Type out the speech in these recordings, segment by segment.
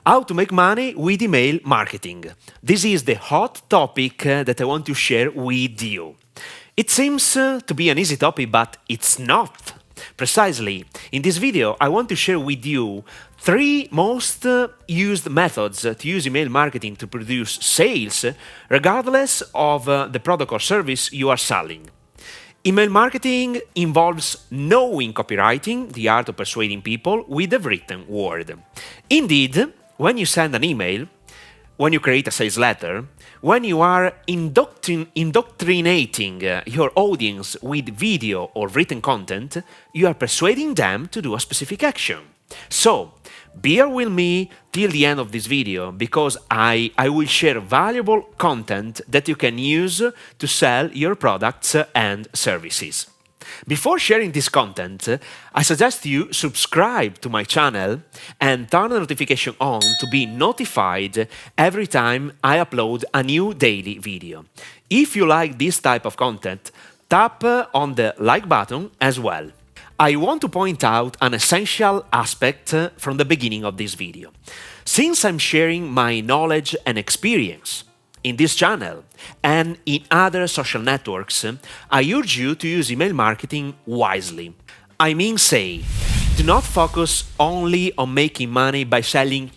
How to make money with email marketing. This is the hot topic that I want to share with you. It seems to be an easy topic, but it's not. Precisely, in this video, I want to share with you 3 most used methods to use email marketing to produce sales, regardless of the product or service you are selling. Email marketing involves knowing copywriting, the art of persuading people with the written word. Indeed, when you send an email, when you create a sales letter, when you are indoctrinating your audience with video or written content, you are persuading them to do a specific action. So, bear with me till the end of this video because I will share valuable content that you can use to sell your products and services. Before sharing this content, I suggest you subscribe to my channel and turn the notification on to be notified every time I upload a new daily video. If you like this type of content, tap on the like button as well. I want to point out an essential aspect from the beginning of this video. Since I'm sharing my knowledge and experience in this channel and in other social networks, I urge you to use email marketing wisely. I mean, do not focus only on making money by selling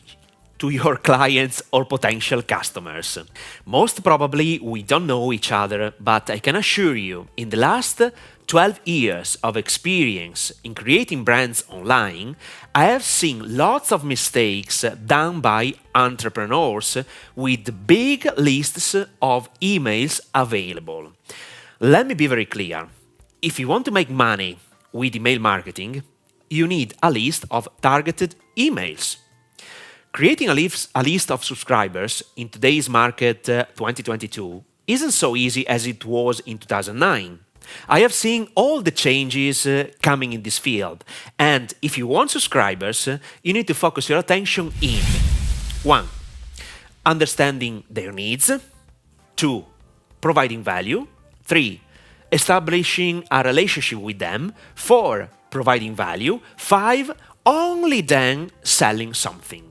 to your clients or potential customers. Most probably we don't know each other, but I can assure you, in the last 12 years of experience in creating brands online, I have seen lots of mistakes done by entrepreneurs with big lists of emails available. Let me be very clear. If you want to make money with email marketing, you need a list of targeted emails. Creating a list of subscribers in today's market 2022 isn't so easy as it was in 2009. I have seen all the changes coming in this field, and if you want subscribers, you need to focus your attention in 1. Understanding their needs, 2. Providing value, 3. Establishing a relationship with them, 4. Providing value, 5. Only then selling something.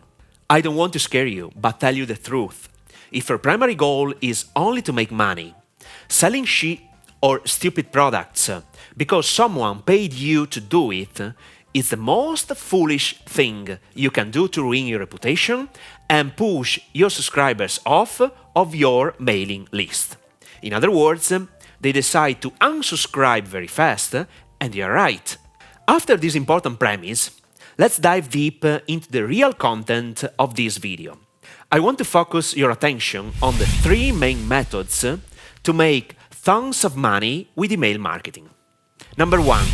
I don't want to scare you, but tell you the truth. If your primary goal is only to make money, selling shit or stupid products because someone paid you to do it is the most foolish thing you can do to ruin your reputation and push your subscribers off of your mailing list. In other words, they decide to unsubscribe very fast, and you're right. After this important premise, let's dive deep into the real content of this video. I want to focus your attention on the 3 main methods to make tons of money with email marketing. Number 1,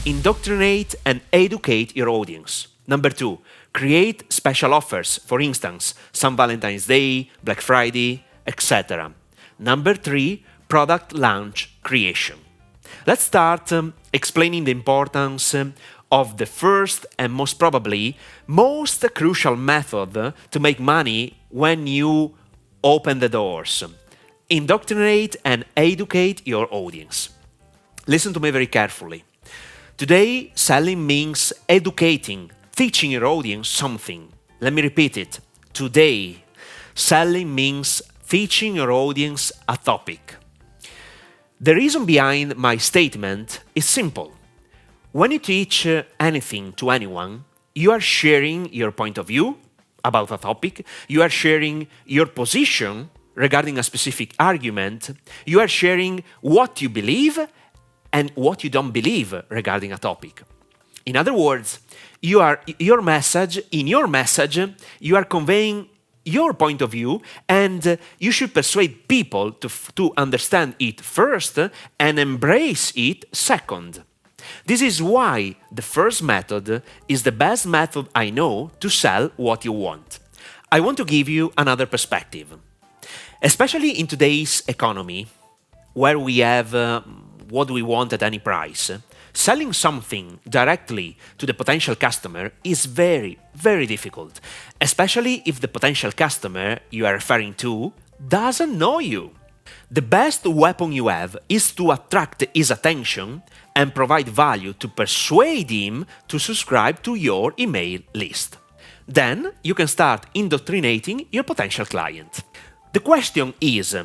indoctrinate and educate your audience. Number 2, create special offers, for instance, some Valentine's Day, Black Friday, etc. Number 3, product launch creation. Let's start explaining the importance of the first and most probably most crucial method to make money when you open the doors. Indoctrinate and educate your audience. Listen to me very carefully. Today, selling means educating, teaching your audience something. Let me repeat it. Today, selling means teaching your audience a topic. The reason behind my statement is simple. When you teach anything to anyone, you are sharing your point of view about a topic, you are sharing your position regarding a specific argument, you are sharing what you believe and what you don't believe regarding a topic. In other words, in your message, you are conveying your point of view, and you should persuade people to understand it first and embrace it second. This is why the first method is the best method I know to sell what you want. I want to give you another perspective. Especially in today's economy, where we have what we want at any price, selling something directly to the potential customer is very, very difficult, especially if the potential customer you are referring to doesn't know you. The best weapon you have is to attract his attention and provide value to persuade him to subscribe to your email list. Then you can start indoctrinating your potential client. The question is,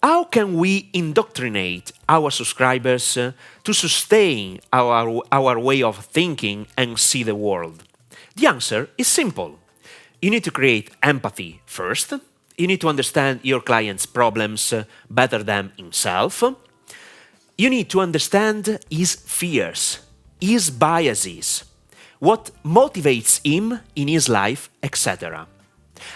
how can we indoctrinate our subscribers to sustain our way of thinking and see the world? The answer is simple. You need to create empathy first. You need to understand your client's problems better than himself. You need to understand his fears, his biases, what motivates him in his life, etc.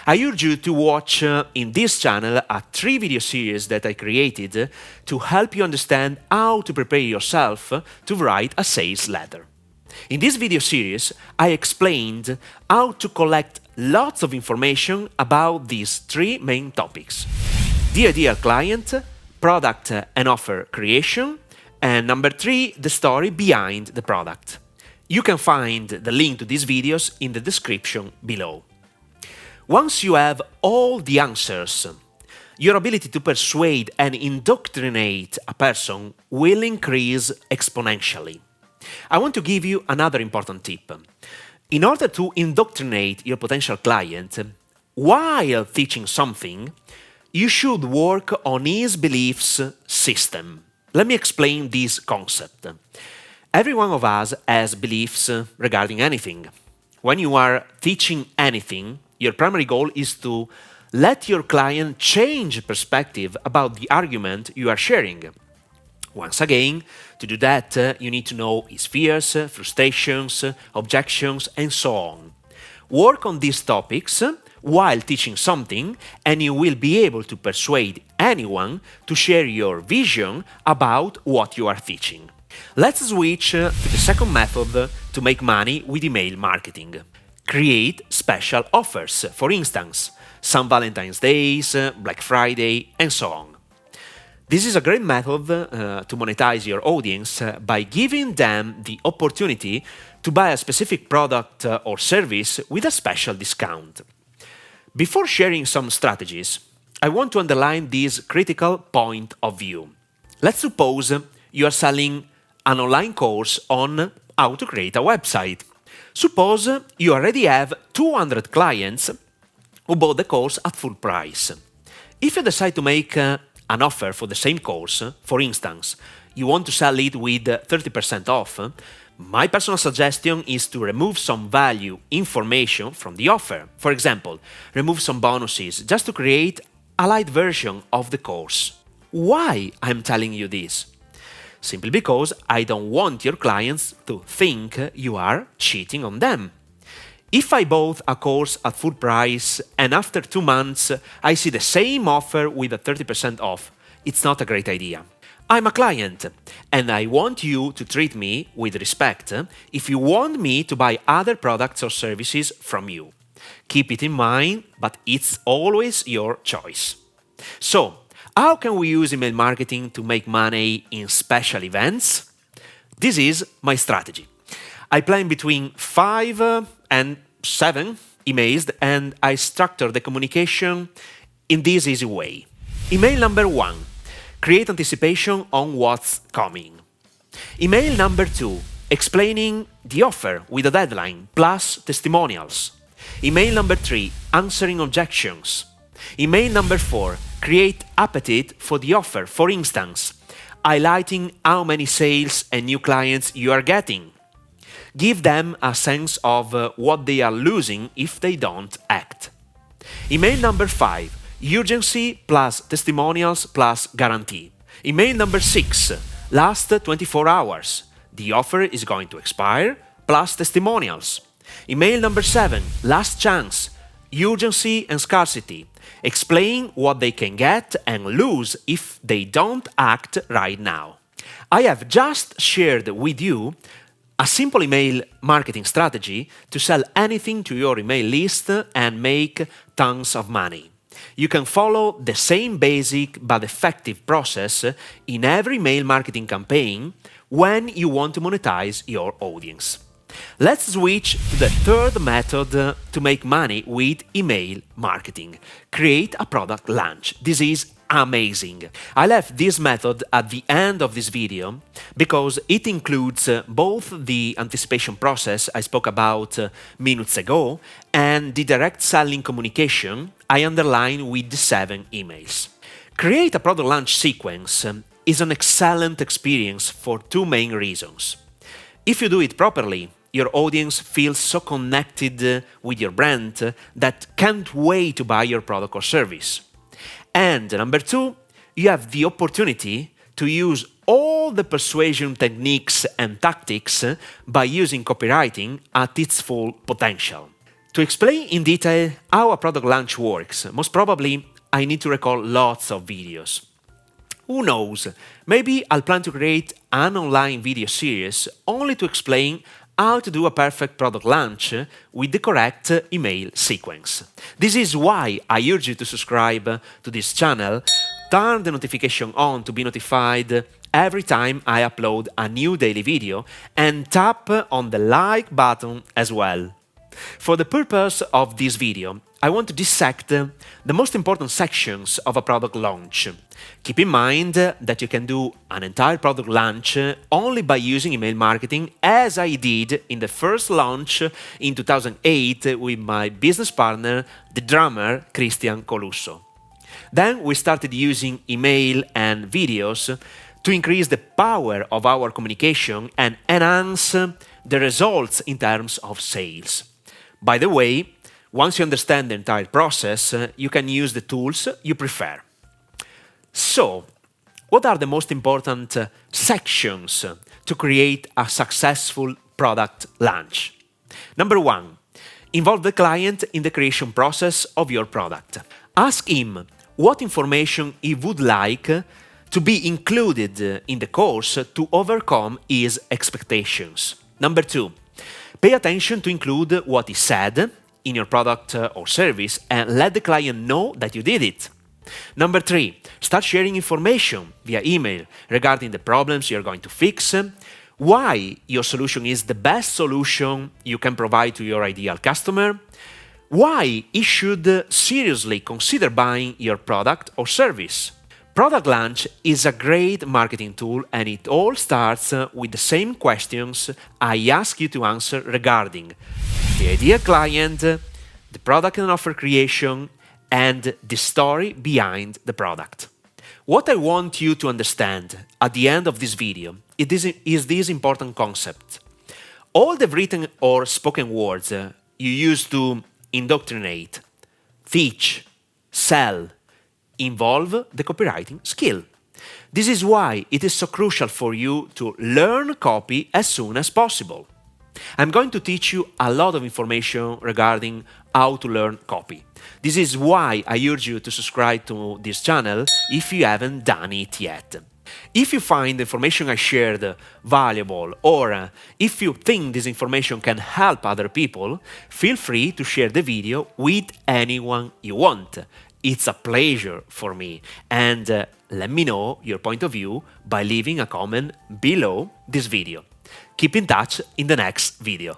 I urge you to watch in this channel a 3-video series that I created to help you understand how to prepare yourself to write a sales letter. In this video series, I explained how to collect lots of information about these 3 main topics: the ideal client, product and offer creation, and number 3, the story behind the product. You can find the link to these videos in the description below. Once you have all the answers, your ability to persuade and indoctrinate a person will increase exponentially. I want to give you another important tip. In order to indoctrinate your potential client, while teaching something, you should work on his beliefs system. Let me explain this concept. Every one of us has beliefs regarding anything. When you are teaching anything, your primary goal is to let your client change perspective about the argument you are sharing. Once again, to do that, you need to know his fears, frustrations, objections, and so on. Work on these topics while teaching something, and you will be able to persuade anyone to share your vision about what you are teaching. Let's switch to the second method to make money with email marketing. Create special offers, for instance, some Valentine's Days, Black Friday, and so on. This is a great method to monetize your audience by giving them the opportunity to buy a specific product or service with a special discount. Before sharing some strategies, I want to underline this critical point of view. Let's suppose you are selling an online course on how to create a website. Suppose you already have 200 clients who bought the course at full price. If you decide to make an offer for the same course, for instance, you want to sell it with 30% off, my personal suggestion is to remove some value information from the offer. For example, remove some bonuses just to create a light version of the course. Why I'm telling you this? Simply because I don't want your clients to think you are cheating on them. If I bought a course at full price and after 2 months I see the same offer with a 30% off, it's not a great idea. I'm a client and I want you to treat me with respect if you want me to buy other products or services from you. Keep it in mind, but it's always your choice. So, how can we use email marketing to make money in special events? This is my strategy. I plan between 5 and 7 emails and I structure the communication in this easy way. Email number 1. Create anticipation on what's coming. Email number 2. Explaining the offer with a deadline plus testimonials. Email number 3. Answering objections. Email number 4. Create appetite for the offer, for instance, highlighting how many sales and new clients you are getting. Give them a sense of what they are losing if they don't act. Email number 5. Urgency plus testimonials plus guarantee. Email number 6. Last 24 hours. The offer is going to expire plus testimonials. Email number 7. Last chance. Urgency and scarcity. Explain what they can get and lose if they don't act right now. I have just shared with you a simple email marketing strategy to sell anything to your email list and make tons of money. You can follow the same basic but effective process in every email marketing campaign when you want to monetize your audience. Let's switch to the third method to make money with email marketing. Create a product launch. This is amazing. I left this method at the end of this video because it includes both the anticipation process I spoke about minutes ago and the direct selling communication I underlined with the 7 emails. Create a product launch sequence is an excellent experience for 2 main reasons. If you do it properly, your audience feels so connected with your brand that can't wait to buy your product or service. And number 2, you have the opportunity to use all the persuasion techniques and tactics by using copywriting at its full potential. To explain in detail how a product launch works, most probably I need to recall lots of videos. Who knows, maybe I'll plan to create an online video series only to explain how to do a perfect product launch with the correct email sequence. This is why I urge you to subscribe to this channel, turn the notification on to be notified every time I upload a new daily video, and tap on the like button as well. For the purpose of this video, I want to dissect the most important sections of a product launch. Keep in mind that you can do an entire product launch only by using email marketing, as I did in the first launch in 2008 with my business partner, the drummer Christian Colusso. Then we started using email and videos to increase the power of our communication and enhance the results in terms of sales. By the way, once you understand the entire process, you can use the tools you prefer. So, what are the most important sections to create a successful product launch? Number 1, involve the client in the creation process of your product. Ask him what information he would like to be included in the course to overcome his expectations. Number 2, pay attention to include what is said in your product or service and let the client know that you did it. Number 3, start sharing information via email regarding the problems you're going to fix, why your solution is the best solution you can provide to your ideal customer, why he should seriously consider buying your product or service. Product launch is a great marketing tool, and it all starts with the same questions I ask you to answer regarding the ideal client, the product and offer creation, and the story behind the product. What I want you to understand at the end of this video is this important concept. All the written or spoken words you use to indoctrinate, teach, sell, involve the copywriting skill. This is why it is so crucial for you to learn copy as soon as possible. I'm going to teach you a lot of information regarding how to learn copy. This is why I urge you to subscribe to this channel if you haven't done it yet. If you find the information I shared valuable, or if you think this information can help other people, feel free to share the video with anyone you want. It's a pleasure for me, and let me know your point of view by leaving a comment below this video. Keep in touch in the next video.